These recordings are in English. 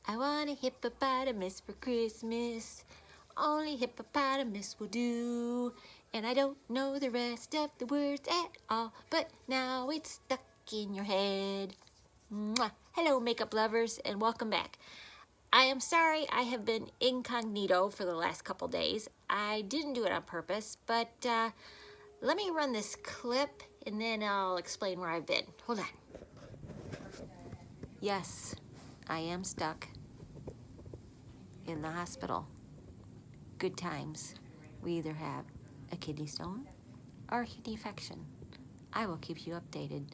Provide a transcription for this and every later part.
I want a hippopotamus for Christmas. Only hippopotamus will do. And I don't know the rest of the words at all, but now it's stuck in your head. Mwah. Hello, makeup lovers, and welcome back. I am sorry I have been incognito for the last couple days. I didn't do it on purpose, but let me run this clip and then I'll explain where I've been. Hold on. Yes, I am stuck in the hospital. Good times. We either have a kidney stone or a kidney infection. I will keep you updated.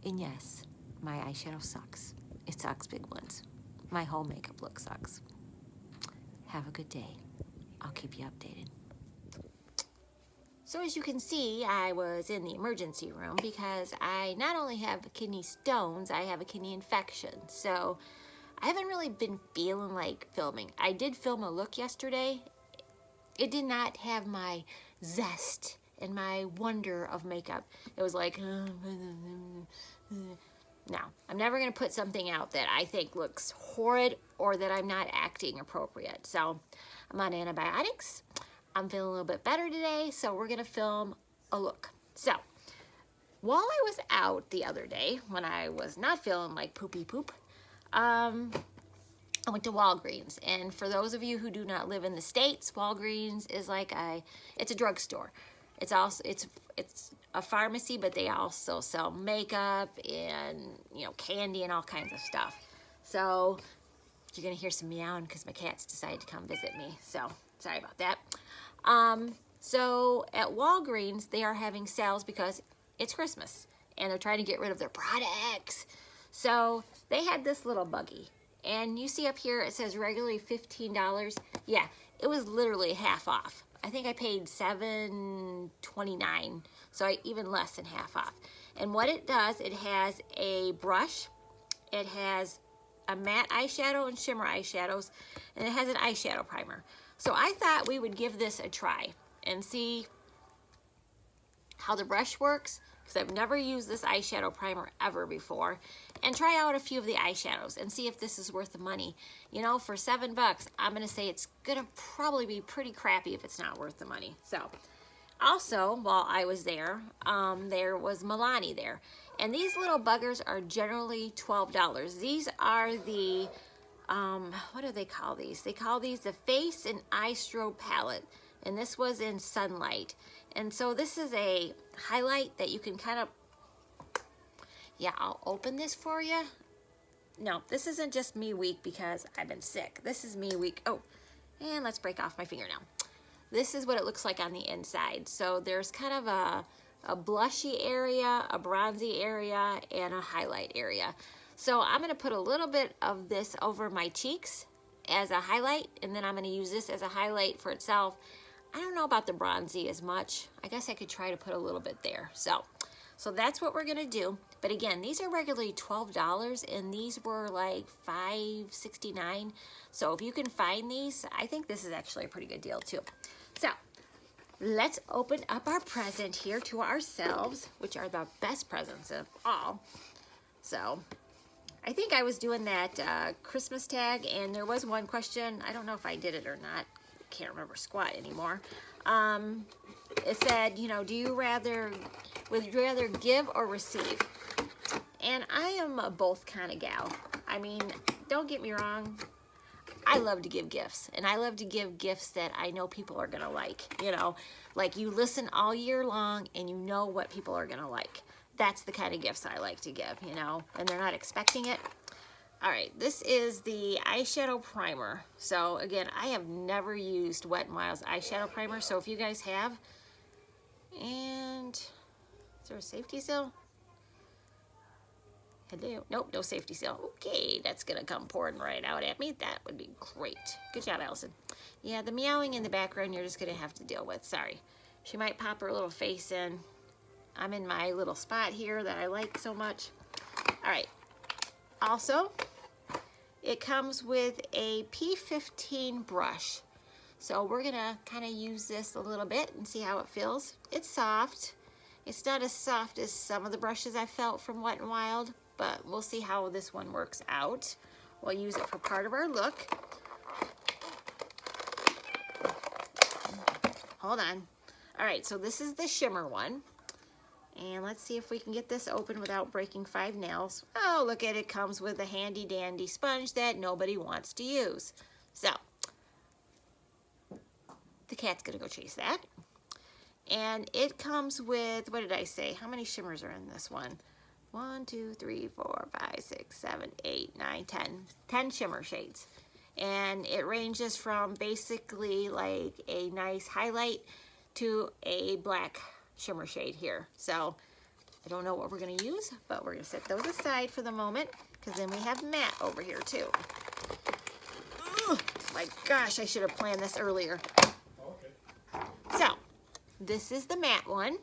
And yes, my eyeshadow sucks. It sucks big ones. My whole makeup look sucks. Have a good day. I'll keep you updated. So as you can see, I was in the emergency room because I not only have kidney stones, I have a kidney infection. So I haven't really been feeling like filming. I did film a look yesterday. It did not have my zest and my wonder of makeup. It was like, no, I'm never going to put something out that I think looks horrid or that I'm not acting appropriate. So I'm on antibiotics. I'm feeling a little bit better today, so we're going to film a look. So while I was out the other day, when I was not feeling like poopy poop, I went to Walgreens. And for those of you who do not live in the States, Walgreens is like it's a drugstore. It's also, it's a pharmacy, but they also sell makeup and, you know, candy and all kinds of stuff. So you're gonna hear some meowing because my cats decided to come visit me. So sorry about that. So at Walgreens, they are having sales because it's Christmas and they're trying to get rid of their products. So they had this little buggy. And you see up here, it says regularly $15. Yeah, it was literally half off. I think I paid $7.29, so even less than half off. And what it does, it has a brush, it has a matte eyeshadow and shimmer eyeshadows, and it has an eyeshadow primer. So I thought we would give this a try and see how the brush works, because I've never used this eyeshadow primer ever before, and try out a few of the eyeshadows and see if this is worth the money. You know, for $7, I'm gonna say it's gonna probably be pretty crappy if it's not worth the money. So, also, while I was there, there was Milani there. And these little buggers are generally $12. These are the, what do they call these? They call these the Face and Eye Strobe Palette. And this was in Sunlight. And so this is a highlight that you can kind of, yeah, I'll open this for you. No, this isn't just me weak because I've been sick. This is me weak. Oh, and let's break off my fingernail. This is what it looks like on the inside. So there's kind of a blushy area, a bronzy area, and a highlight area. So I'm gonna put a little bit of this over my cheeks as a highlight, and then I'm gonna use this as a highlight for itself. I don't know about the bronzy as much. I guess I could try to put a little bit there. So that's what we're gonna do. But again, these are regularly $12 and these were like $5.69. So if you can find these, I think this is actually a pretty good deal too. So let's open up our present here to ourselves, which are the best presents of all. So I think I was doing that Christmas tag, and there was one question. I don't know if I did it or not. Can't remember squat anymore. It said, you know, would you rather give or receive? And I am a both kind of gal. I mean, don't get me wrong, I love to give gifts, and I love to give gifts that I know people are gonna like. You know, like you listen all year long and you know what people are gonna like. That's the kind of gifts I like to give, you know, and they're not expecting it. All right, this is the eyeshadow primer. So again, I have never used Wet n Wild's eyeshadow primer, so if you guys have, and is there a safety seal? Hello? Nope, no safety seal. Okay, that's gonna come pouring right out at me. That would be great. Good job, Allison. Yeah, the meowing in the background you're just gonna have to deal with. Sorry. She might pop her little face in. I'm in my little spot here that I like so much. All right. Also, it comes with a P15 brush. So we're gonna kind of use this a little bit and see how it feels. It's soft. It's not as soft as some of the brushes I felt from Wet n Wild, but we'll see how this one works out. We'll use it for part of our look. Hold on. All right, so this is the shimmer one. And let's see if we can get this open without breaking 5 nails. Oh, look at it. It comes with a handy dandy sponge that nobody wants to use. So, the cat's gonna go chase that. And it comes with, what did I say? How many shimmers are in this one? 1, 2, 3, 4, 5, 6, 7, 8, 9, 10. 10 shimmer shades. And it ranges from basically like a nice highlight to a black shimmer shade here. So I don't know what we're going to use, but we're going to set those aside for the moment, because then we have matte over here too. Ugh, my gosh, I should have planned this earlier. Okay. So this is the matte one.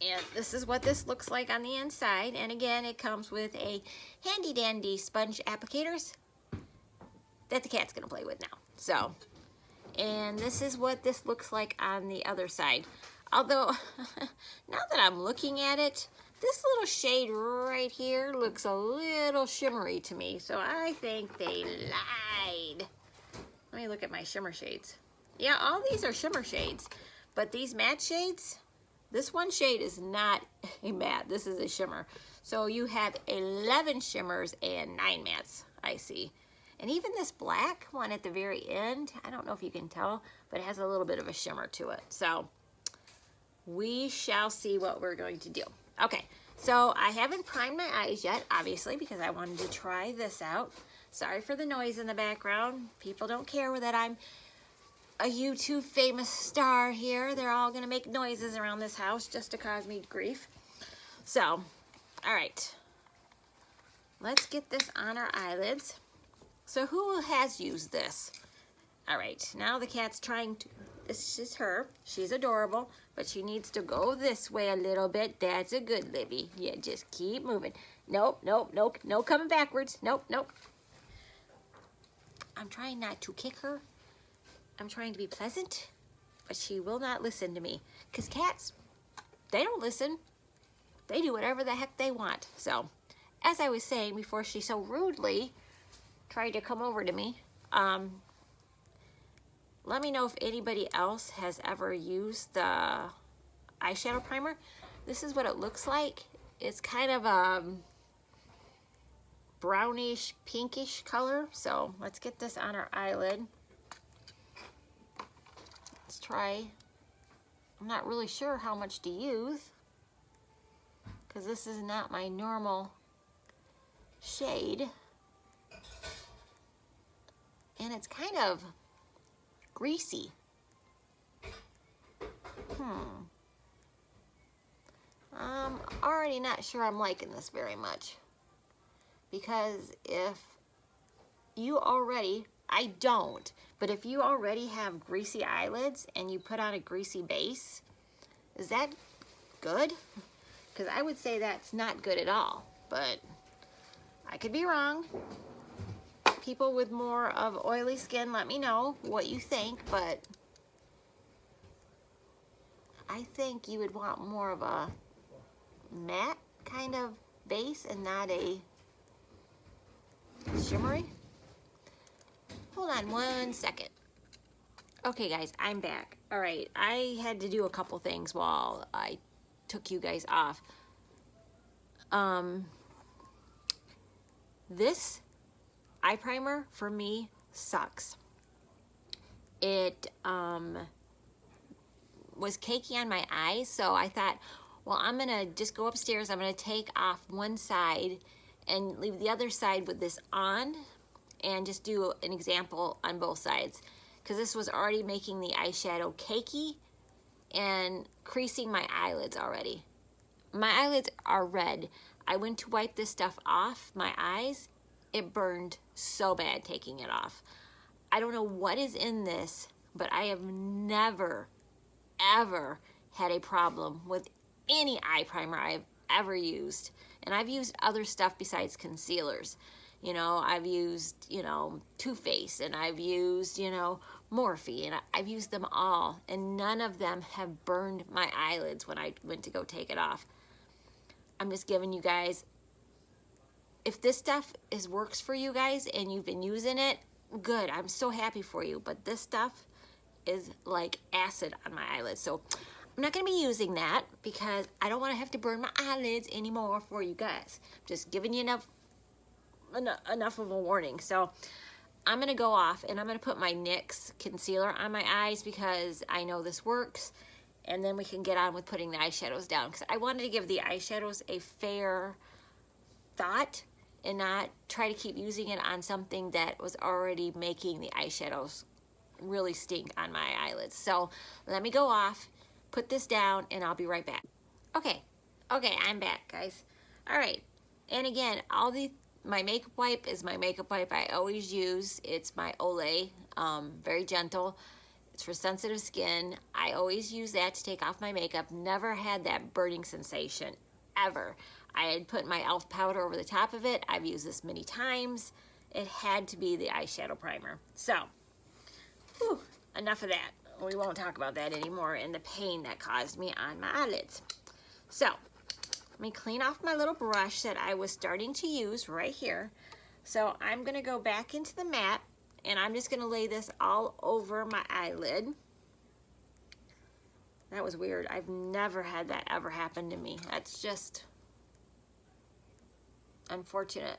And this is what this looks like on the inside. And again, it comes with a handy dandy sponge applicators that the cat's gonna play with now. So, and this is what this looks like on the other side. Although, now that I'm looking at it, this little shade right here looks a little shimmery to me. So I think they lied. Let me look at my shimmer shades. Yeah, all these are shimmer shades. But these matte shades, this one shade is not a matte, this is a shimmer. So you have 11 shimmers and 9 mattes, I see. And even this black one at the very end, I don't know if you can tell, but it has a little bit of a shimmer to it. So we shall see what we're going to do. Okay, so I haven't primed my eyes yet, obviously, because I wanted to try this out. Sorry for the noise in the background. People don't care that I'm a YouTube famous star here. They're all gonna make noises around this house just to cause me grief. So, all right. Let's get this on our eyelids. So who has used this? All right, now the cat's trying to, this is her. She's adorable, but she needs to go this way a little bit. That's a good Libby. Yeah, just keep moving. Nope, nope, nope, no coming backwards. Nope, nope. I'm trying not to kick her. I'm trying to be pleasant, but she will not listen to me. Because cats, they don't listen. They do whatever the heck they want. So, as I was saying before she so rudely tried to come over to me, let me know if anybody else has ever used the eyeshadow primer. This is what it looks like. It's kind of a brownish, pinkish color. So, let's get this on our eyelid. Let's try. I'm not really sure how much to use, because this is not my normal shade. And it's kind of greasy. I'm already not sure I'm liking this very much. Because if you already, I don't, but if you already have greasy eyelids and you put on a greasy base, is that good? Because I would say that's not good at all, but I could be wrong. People with more of oily skin, let me know what you think, but I think you would want more of a matte kind of base and not a shimmery. Hold on 1 second. Okay guys, I'm back. All right, I had to do a couple things while I took you guys off. This eye primer for me sucks. It was cakey on my eyes, so I thought, well, I'm gonna just go upstairs, I'm gonna take off one side and leave the other side with this on and just do an example on both sides, because this was already making the eyeshadow cakey and creasing my eyelids already. My eyelids are red. I went to wipe this stuff off my eyes. It burned so bad taking it off. I don't know what is in this, but I have never, ever had a problem with any eye primer I've ever used. And I've used other stuff besides concealers. You know, I've used, you know, Too Faced, and I've used, you know, Morphe, and I've used them all, and none of them have burned my eyelids when I went to go take it off. I'm just giving you guys if this stuff works for you guys and you've been using it, good. I'm so happy for you. But this stuff is like acid on my eyelids. So I'm not going to be using that because I don't want to have to burn my eyelids anymore for you guys. Just giving you enough of a warning. So I'm going to go off and I'm going to put my NYX concealer on my eyes because I know this works. And then we can get on with putting the eyeshadows down because I wanted to give the eyeshadows a fair thought and not try to keep using it on something that was already making the eyeshadows really stink on my eyelids. So let me go off, put this down, and I'll be right back. Okay, I'm back, guys. All right, and again, my makeup wipe is my makeup wipe I always use. It's my Olay, very gentle. It's for sensitive skin. I always use that to take off my makeup. Never had that burning sensation, ever. I had put my e.l.f. powder over the top of it. I've used this many times. It had to be the eyeshadow primer. So, whew, enough of that. We won't talk about that anymore and the pain that caused me on my eyelids. So, let me clean off my little brush that I was starting to use right here. So, I'm going to go back into the mat and I'm just going to lay this all over my eyelid. That was weird. I've never had that ever happen to me. That's just unfortunate.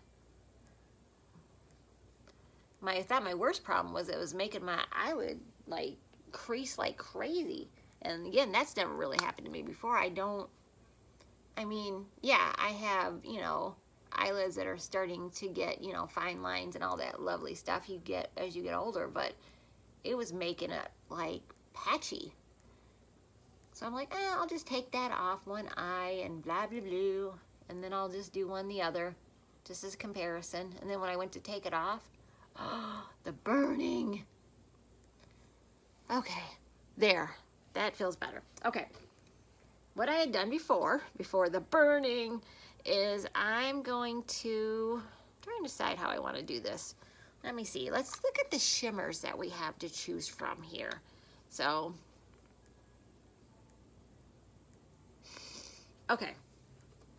I thought my worst problem was it was making my eyelid like crease like crazy. And again, that's never really happened to me before. I mean, yeah, I have, you know, eyelids that are starting to get, you know, fine lines and all that lovely stuff you get as you get older, but it was making it like patchy. So I'm like, I'll just take that off one eye and blah, blah, blah. And then I'll just do one the other, just as a comparison. And then when I went to take it off, oh, the burning. Okay, there, that feels better. Okay, what I had done before the burning, is I'm going to try and decide how I want to do this. Let me see. Let's look at the shimmers that we have to choose from here. So, okay.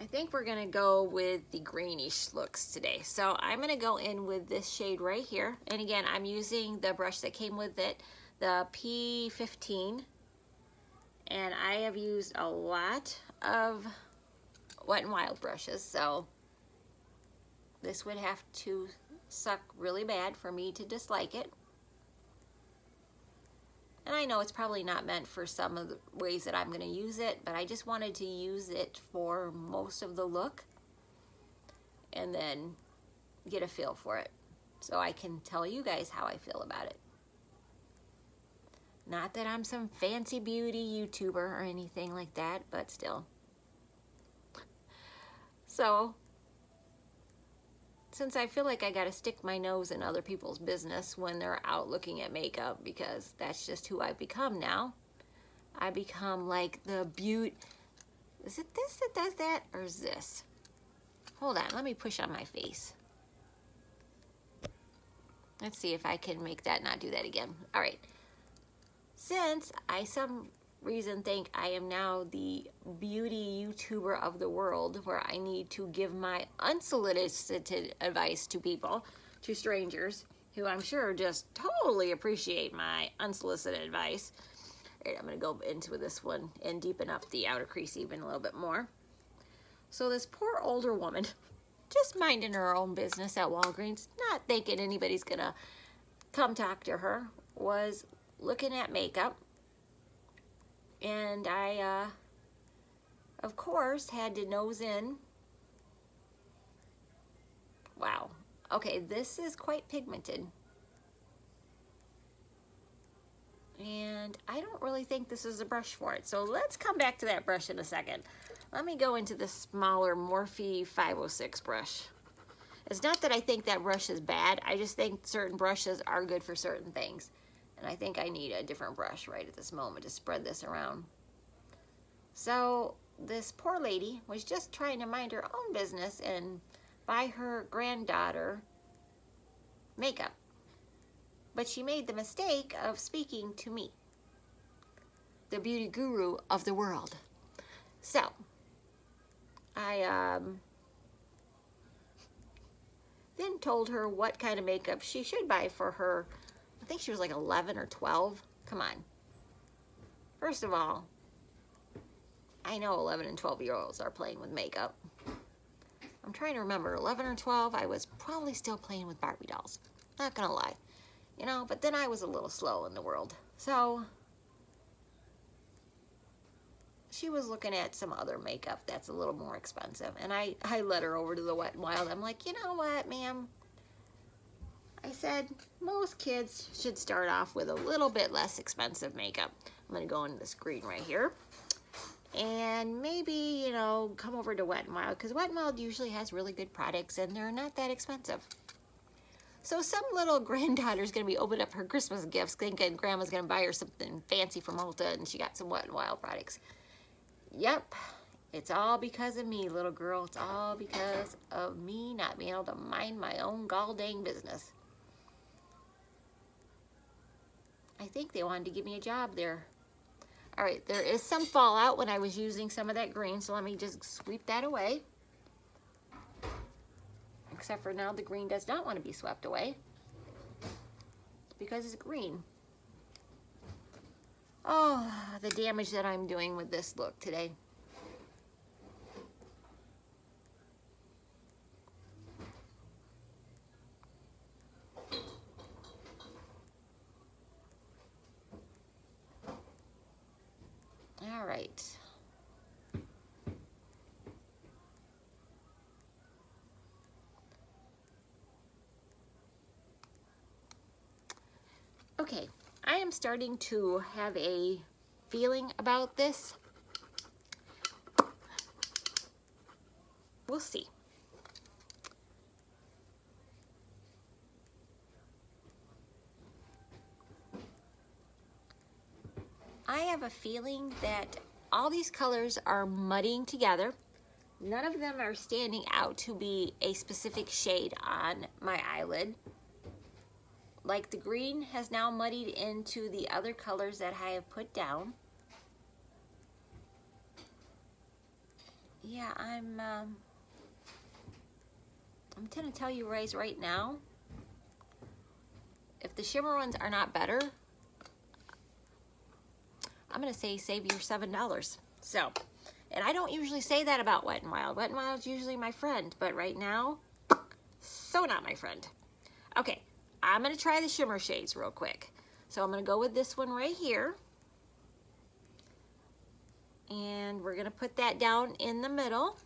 I think we're going to go with the greenish looks today. So I'm going to go in with this shade right here. And again, I'm using the brush that came with it, the P15. And I have used a lot of Wet n Wild brushes, so this would have to suck really bad for me to dislike it. And I know it's probably not meant for some of the ways that I'm going to use it, but I just wanted to use it for most of the look and then get a feel for it so I can tell you guys how I feel about it. Not that I'm some fancy beauty YouTuber or anything like that, but still. So, since I feel like I gotta stick my nose in other people's business when they're out looking at makeup, because that's just who I've become now. I become like the beauty. Is it this that does that, or is this? Hold on, let me push on my face. Let's see if I can make that not do that again. All right. Since I some reason think I am now the beauty YouTuber of the world, where I need to give my unsolicited advice to people, to strangers, who I'm sure just totally appreciate my unsolicited advice. All right, I'm going to go into this one and deepen up the outer crease even a little bit more. So this poor older woman, just minding her own business at Walgreens, not thinking anybody's going to come talk to her, was looking at makeup. And I, of course, had to nose in. Wow. Okay, this is quite pigmented. And I don't really think this is a brush for it. So let's come back to that brush in a second. Let me go into the smaller Morphe 506 brush. It's not that I think that brush is bad. I just think certain brushes are good for certain things. And I think I need a different brush right at this moment to spread this around. So this poor lady was just trying to mind her own business and buy her granddaughter makeup. But she made the mistake of speaking to me, the beauty guru of the world. So I then told her what kind of makeup she should buy for her. I think she was like 11 or 12. Come on. First of all, I know 11 and 12-year-olds are playing with makeup. I'm trying to remember, 11 or 12, I was probably still playing with Barbie dolls. Not gonna lie. You know, but then I was a little slow in the world. So, she was looking at some other makeup that's a little more expensive. And I led her over to the Wet n Wild. I'm like, you know what, ma'am? I said, most kids should start off with a little bit less expensive makeup. I'm gonna go into this green right here. And maybe, you know, come over to Wet n Wild, because Wet n Wild usually has really good products and they're not that expensive. So some little granddaughter's gonna be opening up her Christmas gifts thinking grandma's gonna buy her something fancy from Ulta and she got some Wet n Wild products. Yep, it's all because of me, little girl. It's all because of me not being able to mind my own gall dang business. I think they wanted to give me a job there. All right, there is some fallout when I was using some of that green, so let me just sweep that away. Except for now the green does not want to be swept away because it's green. Oh, the damage that I'm doing with this look today. All right. Okay, I am starting to have a feeling about this. We'll see. I have a feeling that all these colors are muddying together. None of them are standing out to be a specific shade on my eyelid. Like the green has now muddied into the other colors that I have put down. Yeah, I'm gonna tell you guys right now, if the shimmer ones are not better, I'm gonna say save your $7. So, and I don't usually say that about Wet n Wild. Wet n Wild's usually my friend, but right now, so not my friend. Okay, I'm gonna try the shimmer shades real quick. So I'm gonna go with this one right here. And we're gonna put that down in the middle.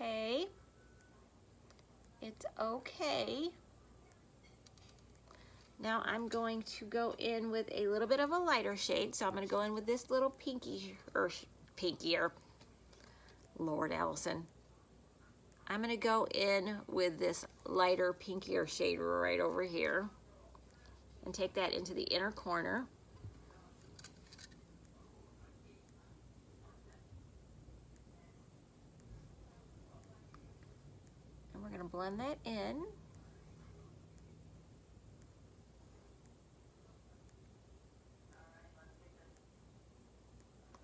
Okay. It's okay. Now I'm going to go in with a little bit of a lighter shade. So I'm going to go in with this little pinkier. Lord Allison. I'm going to go in with this lighter pinkier shade right over here and take that into the inner corner. And we're going to blend that in.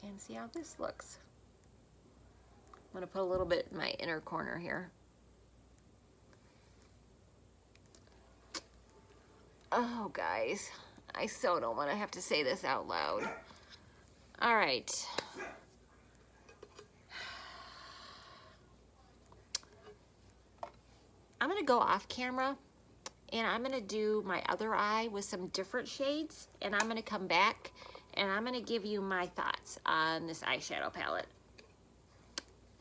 And see how this looks. I'm going to put a little bit in my inner corner here. Oh, guys, I so don't want to have to say this out loud. All right. I'm going to go off camera and I'm going to do my other eye with some different shades, and I'm going to come back and I'm going to give you my thoughts on this eyeshadow palette.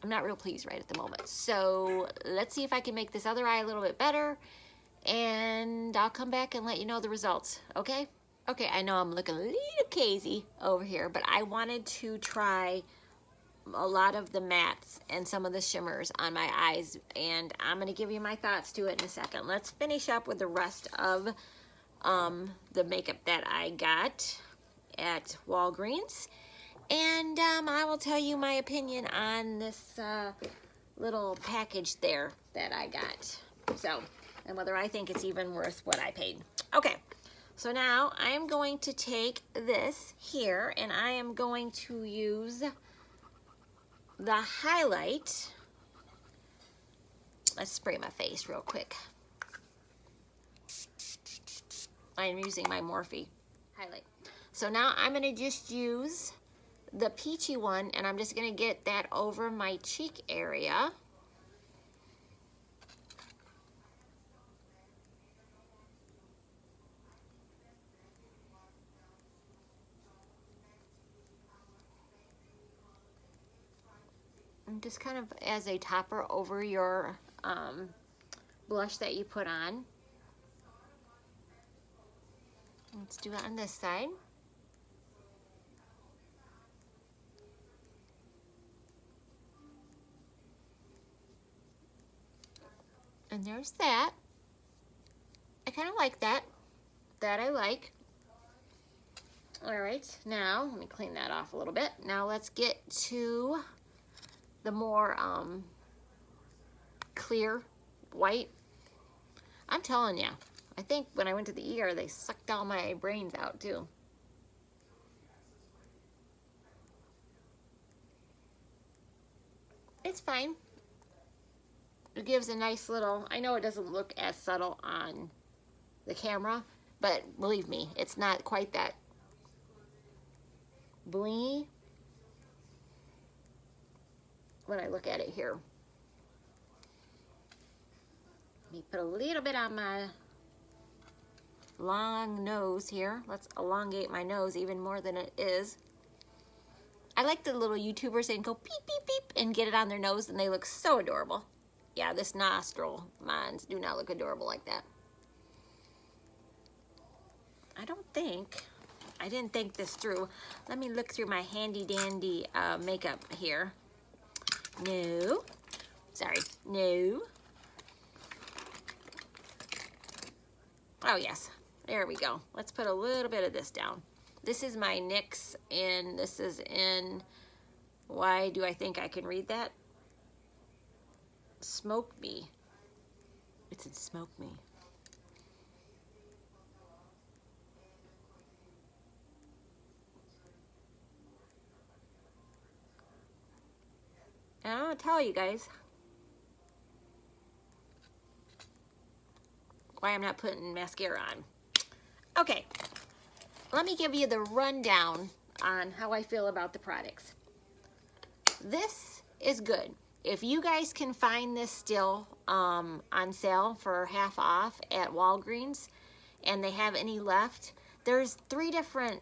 I'm not real pleased right at the moment. So let's see if I can make this other eye a little bit better, and I'll come back and let you know the results, okay? Okay, I know I'm looking a little crazy over here, but I wanted to try a lot of the mattes and some of the shimmers on my eyes, and I'm going to give you my thoughts to it in a second. Let's finish up with the rest of the makeup that I got at Walgreens. And I will tell you my opinion on this little package there that I got. So, and whether I think it's even worth what I paid. Okay, so now I'm going to take this here and I am going to use the highlight. Let's spray my face real quick. I'm using my Morphe highlight. So now I'm gonna just use the peachy one and I'm just gonna get that over my cheek area. And just kind of as a topper over your blush that you put on. Let's do it on this side. And there's that. I kind of like that. That I like. All right, now let me clean that off a little bit. Now let's get to the more clear white. I'm telling you, I think when I went to the ER, they sucked all my brains out too. It's fine. It gives a nice little, I know it doesn't look as subtle on the camera, but believe me, it's not quite that blingy when I look at it here. Let me put a little bit on my long nose here. Let's elongate my nose even more than it is. I like the little YouTubers that go beep, beep, beep and get it on their nose and they look so adorable. Yeah, this nostril, mine do not look adorable like that. I didn't think this through. Let me look through my handy dandy makeup here. No, sorry, no. Oh yes, there we go. Let's put a little bit of this down. This is my NYX and this is in, why do I think I can read that? Smoke Me. It's in Smoke Me. And I'm gonna tell you guys why I'm not putting mascara on. Okay, let me give you the rundown on how I feel about the products. This is good. If you guys can find this still on sale for half off at Walgreens and they have any left, there's 3 different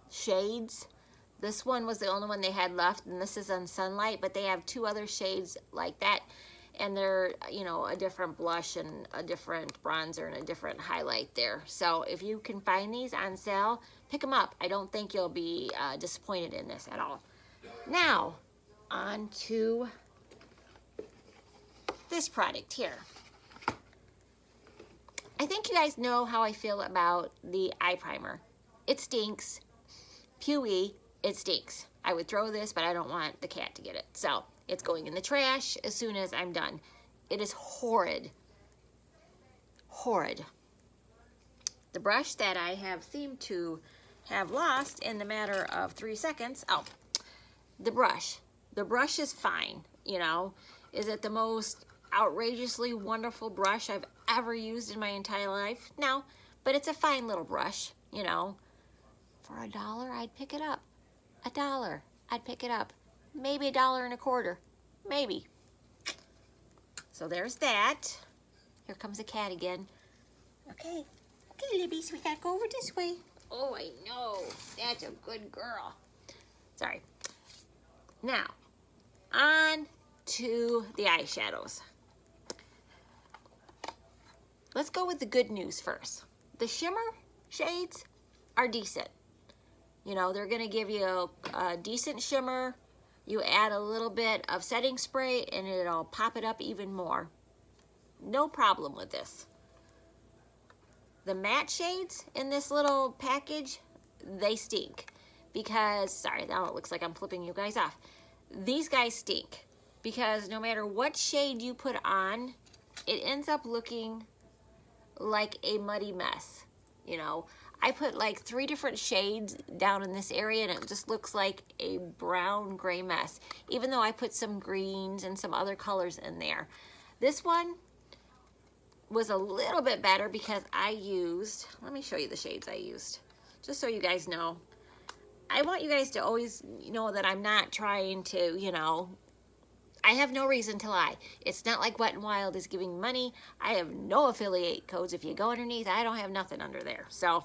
shades. This one was the only one they had left, and this is on Sunlight, but they have 2 other shades like that, and they're, you know, a different blush and a different bronzer and a different highlight there. So if you can find these on sale, pick them up. I don't think you'll be disappointed in this at all. Now, on to this product here. I think you guys know how I feel about the eye primer. It stinks. Pewee. It stinks. I would throw this, but I don't want the cat to get it. So it's going in the trash as soon as I'm done. It is horrid. Horrid. The brush that I have seemed to have lost in the matter of 3 seconds. Oh, the brush. The brush is fine, you know. Is it the most outrageously wonderful brush I've ever used in my entire life? No, but it's a fine little brush, you know. For $1, I'd pick it up. $1, I'd pick it up. Maybe $1.25, maybe. So there's that. Here comes the cat again. Okay, Libby, so we gotta go over this way. Oh, I know, that's a good girl. Sorry. Now, on to the eyeshadows. Let's go with the good news first. The shimmer shades are decent. You know, they're gonna give you a decent shimmer. You add a little bit of setting spray and it'll pop it up even more. No problem with this. The matte shades in this little package, they stink. Because, sorry, now it looks like I'm flipping you guys off. These guys stink. Because no matter what shade you put on, it ends up looking like a muddy mess. You know, I put like 3 different shades down in this area and it just looks like a brown gray mess, even though I put some greens and some other colors in there. This one was a little bit better because I used, let me show you the shades I used, just so you guys know. I want you guys to always know that I'm not trying to, you know, I have no reason to lie. It's not like Wet n Wild is giving money. I have no affiliate codes. If you go underneath, I don't have nothing under there. So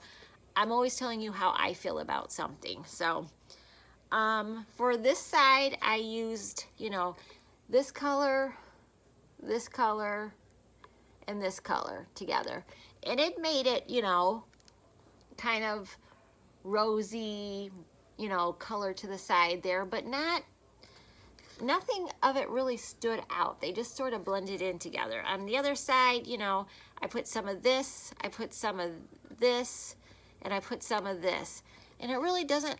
I'm always telling you how I feel about something. So for this side, I used, you know, this color, and this color together. And it made it, you know, kind of rosy, you know, color to the side there, but nothing of it really stood out. They just sort of blended in together. On the other side, you know, I put some of this, I put some of this, and I put some of this. And it really doesn't,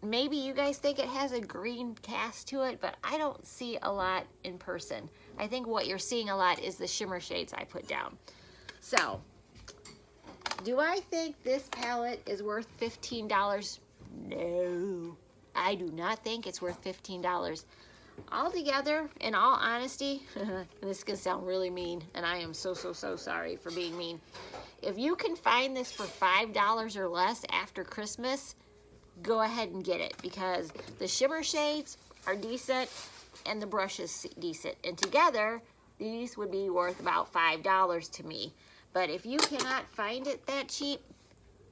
maybe you guys think it has a green cast to it, but I don't see a lot in person. I think what you're seeing a lot is the shimmer shades I put down. So, do I think this palette is worth $15? No, I do not think it's worth $15. Altogether, in all honesty, and this is gonna sound really mean, and I am so sorry for being mean. If you can find this for $5 or less after Christmas, go ahead and get it, because the shimmer shades are decent and the brush is decent, and together these would be worth about $5 to me. But if you cannot find it that cheap,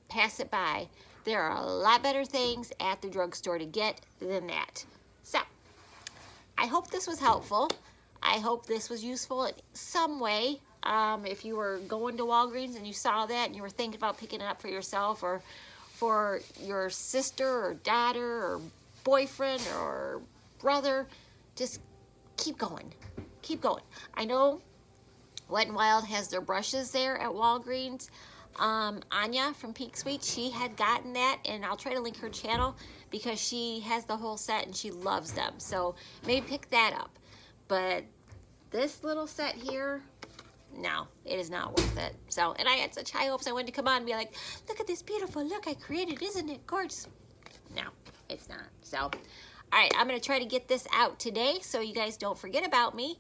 pass it by. There are a lot better things at the drugstore to get than that. So I hope this was helpful. I hope this was useful in some way. If you were going to Walgreens and you saw that and you were thinking about picking it up for yourself or for your sister or daughter or boyfriend or brother, just keep going. Keep going. I know Wet n Wild has their brushes there at Walgreens. Anya from Pink Sweet, she had gotten that, and I'll try to link her channel because she has the whole set and she loves them. So maybe pick that up. But this little set here, no, it is not worth it. So, and I had such high hopes. I wanted to come on and be like, look at this beautiful look I created. Isn't it gorgeous? No, it's not. So, all right, I'm going to try to get this out today so you guys don't forget about me.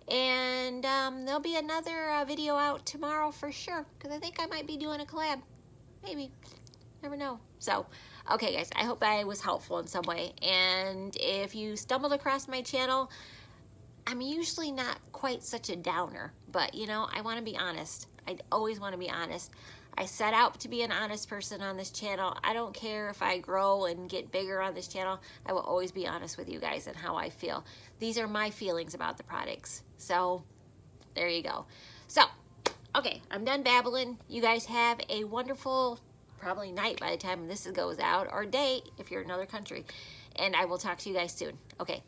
And there'll be another video out tomorrow for sure, because I think I might be doing a collab. Maybe. Never know. So, okay, guys, I hope I was helpful in some way. And if you stumbled across my channel, I'm usually not quite such a downer. But, you know, I want to be honest. I always want to be honest. I set out to be an honest person on this channel. I don't care if I grow and get bigger on this channel. I will always be honest with you guys and how I feel. These are my feelings about the products. So, there you go. So, okay, I'm done babbling. You guys have a wonderful, probably night by the time this goes out, or day if you're in another country. And I will talk to you guys soon. Okay.